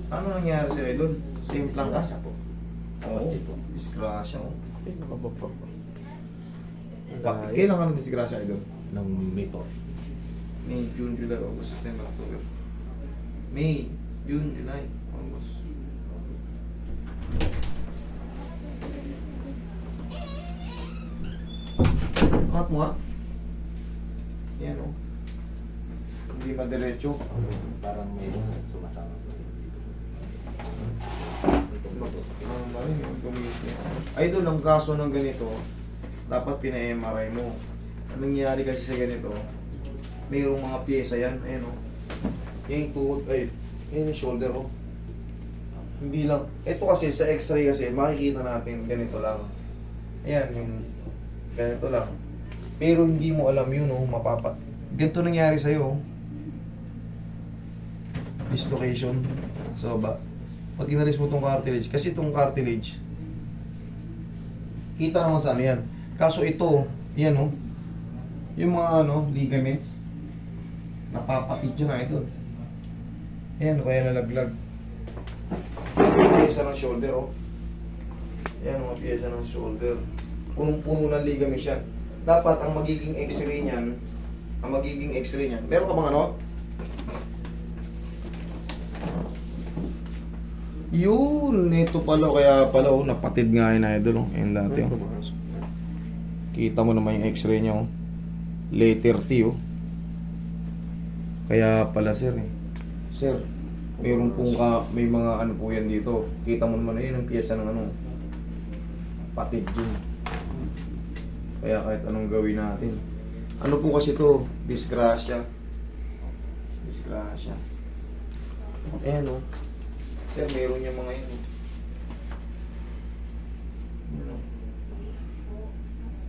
Ano nangyari sa'yo doon? Same lang ka? Siya po. Sa Oo, kotse po. disgrasya ko. Ay, nakababa. Bakit? Kailan ka ng disgrasya doon? Nung May po. May, June, July, August, September, October. May, June, July, August. Angat mo nga. Yan o. Hindi madiretso. Parang may sumasama po. Marin yung tumis niya. Ay doon, ang kaso ng ganito, dapat pina-MRI mo. Anong nangyari kasi sa ganito, mayroong mga pyesa yan, ayan o. Yan yung tuhod, ay, yan yung shoulder o. Hindi lang. Ito kasi, sa x-ray kasi, makikita natin ganito lang. Ayan, yung ganito lang. Pero hindi mo alam yun o, ganito nangyari sa'yo o. Dislocation sa baba. Pag inalis mo itong cartilage, kasi itong cartilage, kita naman sa ano yan. Kaso ito, yan o, yung mga ano, ligaments, napapatid yun na ito. Yan, kaya nalaglag. Yung pyesa ng shoulder o. Yan, mga pyesa ng shoulder. Punong-puno ng ligaments yan. Dapat ang magiging x-ray niyan, meron ka bang ano? Yun, ito pala, kaya pala oh, napatid nga yun idol oh. Ayun dati oh. Kita mo naman yung x-ray niya oh. Letter T oh. Kaya pala sir eh. Sir, mayroon pong may mga ano po yan dito. Kita mo naman yun ang pyesa ng ano. Patid yun. Kaya kahit anong gawin natin. Ano po kasi to? Disgrasya. Disgrasya. Ayan oh. Sir, meron yung mga yun.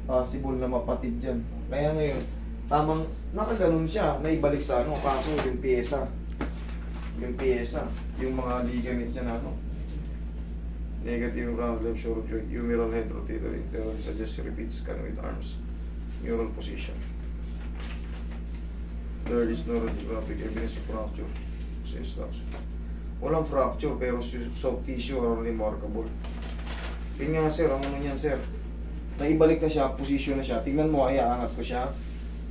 Possible na mapatid dyan. Kaya ngayon, tamang nakaganon siya, naibalik sa ano, kaso yung pyesa. Yung pyesa, yung mga ligaments niya na ano. Negative problem, short joint, humeral head rotator, internal, suggest repeat scan with arms. Neural position. There is no radiographic evidence of fracture. Says structure. Walang fracture pero soft tissue are remarkable. Yun nga sir, ang ano niyan sir, naibalik na siya, position na siya. Tingnan mo, ay aangat ko siya.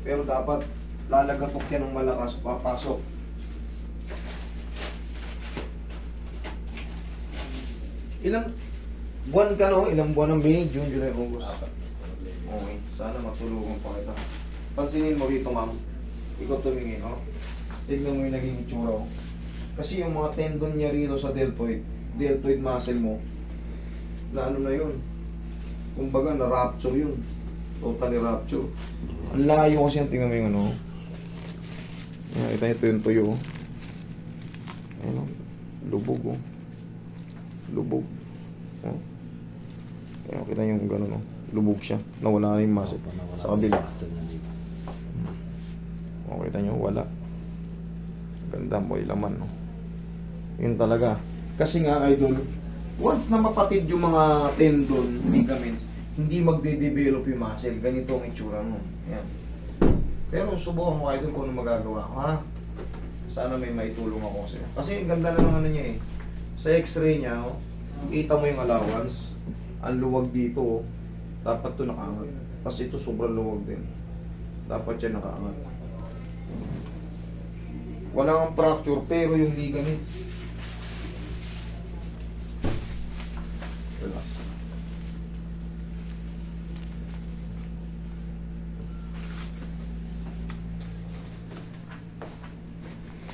Pero dapat lalagatok yan ng malakas, papasok. Ilang buwan ka no? Ilang buwan ng May, June, July, August. Okay, sana matulungan pa kita. Pansinin mo rito ma'am, ikaw tumingin, no? Tignan mo yung naging itsura ko. Kasi yung mga tendon niya rito sa deltoid muscle mo, na ano na yun, kumbaga na-rupture yun. Totally rupture. Ang layo kasi yung tingnan mo yung ano. Ito yung tuyo. Ayun, lubog oh. Lubog. Oh. Kaya kita yung gano'n oh. Lubog siya. Nawala na yung muscle. Sa kabila. Kita nyo, wala. Ganda mo yung laman no. Yun talaga. Kasi nga idol, once na mapatid yung mga tendon, ligaments, hindi magde-develop yung muscle. Ganito ang itsura mo. Yan. Pero subukan mo idol kung ano magagawa ko, ha? Sana may maitulong ako sa'yo. Kasi ang ganda na ng ano niya eh. Sa x-ray niya, oh, kita mo yung allowance. Ang luwag dito, oh. Dapat to nakaangat. Kasi ito sobrang luwag din. Dapat yan nakaangat. Wala kang fracture, pero yung ligaments. Relax.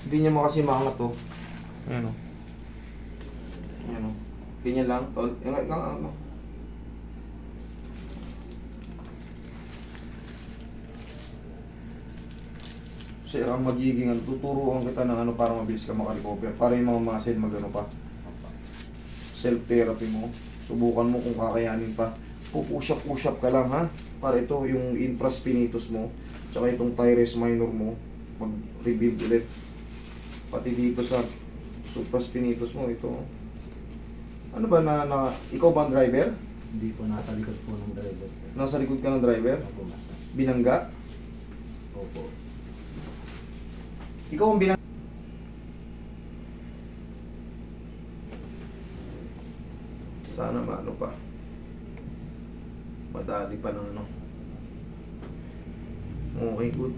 Hindi niya mo kasi maangat to. Ayan o. Ayan o. Ganyan lang, tol. Ano? Sir, ang magiging ano, tuturuan kita ng ano para mabilis ka makarecover. Para yung mga muscle magano pa. Self-therapy mo. Subukan mo kung kakayanin pa. Push up ka lang ha. Para ito yung infraspinatus mo. Tsaka itong teres minor mo. Mag-rebuild ulit. Pati dito sa supraspinatus mo. Ito. Ano ba ikaw ba ang driver? Hindi po, nasa likod po ng driver, sir. Nasa likod ka ng driver? Opo, master. Binangga? Opo. Ikaw ang binangga? Sana maano pa. Madali pa ng ano. Okay, good.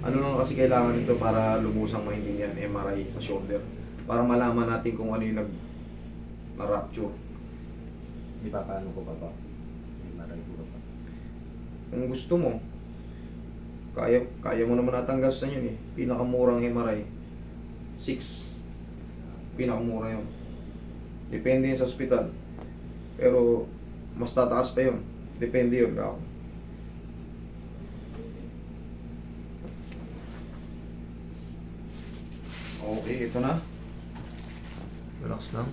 Ano lang kasi kailangan nito para lubusang maintindihan, MRI sa shoulder. Para malaman natin kung ano yung na-rupture. Di ba paano ko pa pa? May maray ko pa. Kung gusto mo, kaya mo naman natanggal sa yun eh. Pinakamurang MRI, 6. Pinakamura yun. Depende yun sa ospital. Pero, mas tataas pa yun. Depende yun. Kako. Okay, ito na. Relax lang.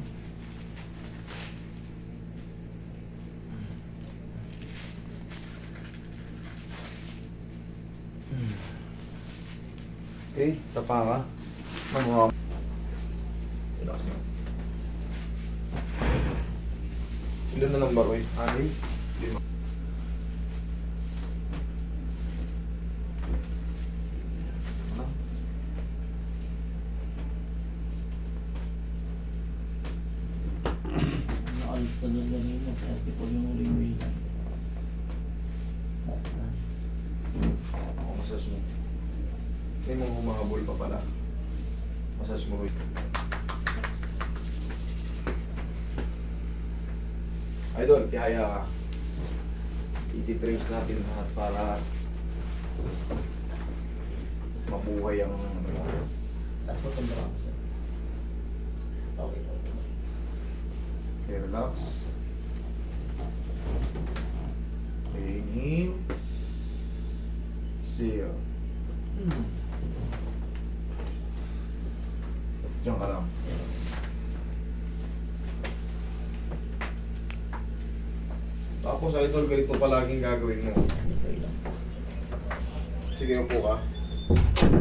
Okay, tapa ka. Mamuha. Relax lang. Ilan na lang ba, Roy? 6? 5. Ano? Naalis ka doon ganito, kasi po yung uling Ako masas mo. May mga humahabol pa pala. Masas mo, Roy. Idol, tihaya ka. Iti-trace natin lahat para mabuhay ang ano. Tapos po itong drama siya. Okay. Okay, relax. Inhale. Exhale. Diyan ka lang. Tapos idol, ganito palaging gagawin mo. Okay lang. Sige, upo ka.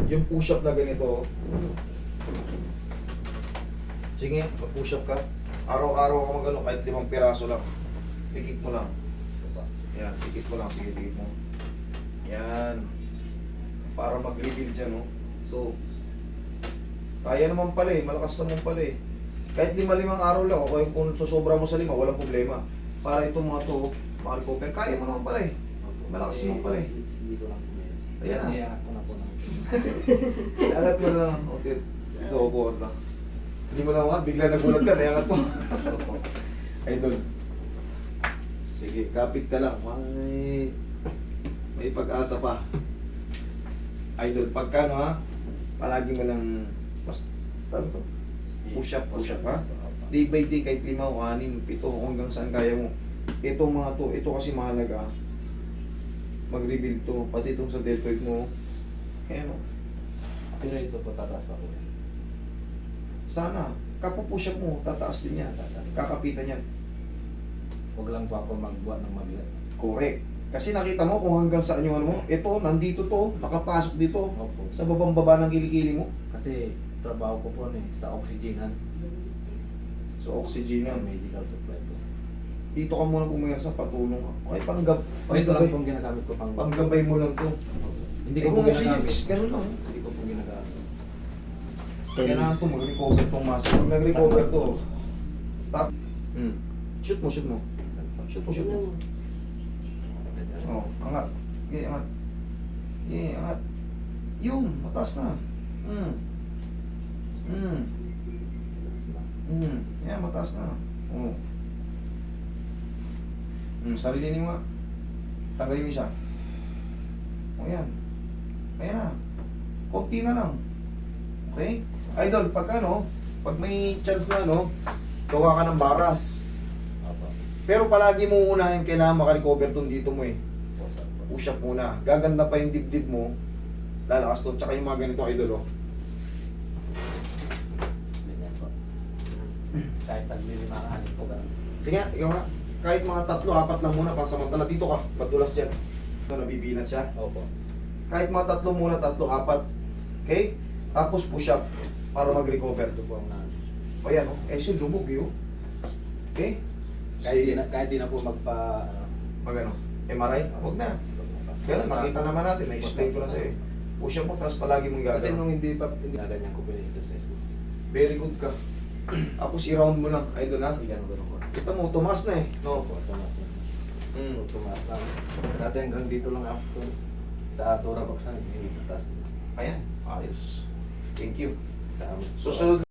Yung push-up na ganito. Sige, mag-push up ka. Araw-araw ka mag-ano, kahit 5 piraso lang. Pikit mo lang. Yan, pikit mo lang. Sige, pikit mo. Yan. Para mag-reveal dyan, no? So, kaya naman pala eh. Malakas naman pala eh. Kahit 5 araw lang, o kung susobra mo sa 5, walang problema. Para itong mga to, makarecover. Kaya mo naman pala eh. Malakas naman pala eh. Hindi ko lang pumayos. Ayan na. Iyangat ko na po ng... Iangat mo na lang. Okay. Ito, upo na. Hindi mo naman, bigla nagulat ka, iangat mo. Idol. Sige, kapit ka lang. May pag-asa pa. Idol, pagka no ha, palagi mo lang, mas, tawag to, push up ha. Day by day, kahit 5 o 6, 7, hanggang saan kaya mo. Ito mga to, ito kasi mahalaga. Mag-rebuild to, pati itong sa deltoid mo. Ayan o. Pero ito po tataas pa po. Sana, kapupush up mo, tataas din yan. Kakapitan yan. Huwag lang po ako magbuhat ng mabigat. Correct. Kasi nakita mo kung hanggang saan yung ano mo, ito, nandito to, nakapasok dito, Opo. sa babang baba ng kilikili mo. Kasi trabaho ko po sa oxygenan. So, oxygen yan. Medical supply po. Dito ka muna pumayar sa patulong. Okay, Ito lang panggabay. pong ginagamit ko pang... Panggabay mo lang to. Hindi Eh, ko po kung oxygen, ginagamit. ganun lang. Hindi ko po ginagamit. Kailangan to, mag-recover tong muscle. Pag nag-recover to, tap. Shoot mo, shoot mo. Shoot mo, shoot mo. Oh, angat. Okay, angat. Okay, angat. Yun, mataas na. Yan, mataas na. Oh. Sarili mo nga. Tanggalin mo siya. O yan. Ayan na. Konti na lang. Okay? Idol, pag ano, pag may chance na ano, gawa ka ng baras. Opo. Pero palagi mo unahin, kailangan makarecover tong dito mo eh. Push up po. Push up muna. Gaganda pa yung dibdib mo. Lalakas to. Tsaka yung mga ganito, idol, oh. Ganyan po. Kahit taglilimahanin po ganun. Sige, ikaw nga. Kahit mga 3, 4 lang muna, pansamantala dito ka. Matulas dyan. Ito, nabibilan siya. Opo. Kahit mga 3 muna, 3, 4. Okay? Tapos push up para mag-recover. Ito po ang na... O yan, oh. Eh, siya lumog yun. Okay? Sige. Kahit di na po magpa... Mag ano? MRI? Huwag na. Ganun, nakita naman natin. Na-explain ko na sa'yo. Push up mo, tapos palagi mong Kasi gagawin. nung hindi pa... Hindi na ganyan ko po yung exercise ko. Very good ka. Tapos i-round mo lang, idol ha. Ganun ko. Kita mo, tumaas na eh. No? Opo, tumaas na. Mm. Tumaas lang. Dati hanggang dito lang ako. Sa Tura Baksan, hindi tatas. Ayan, ayos. Thank you. Sa Susunod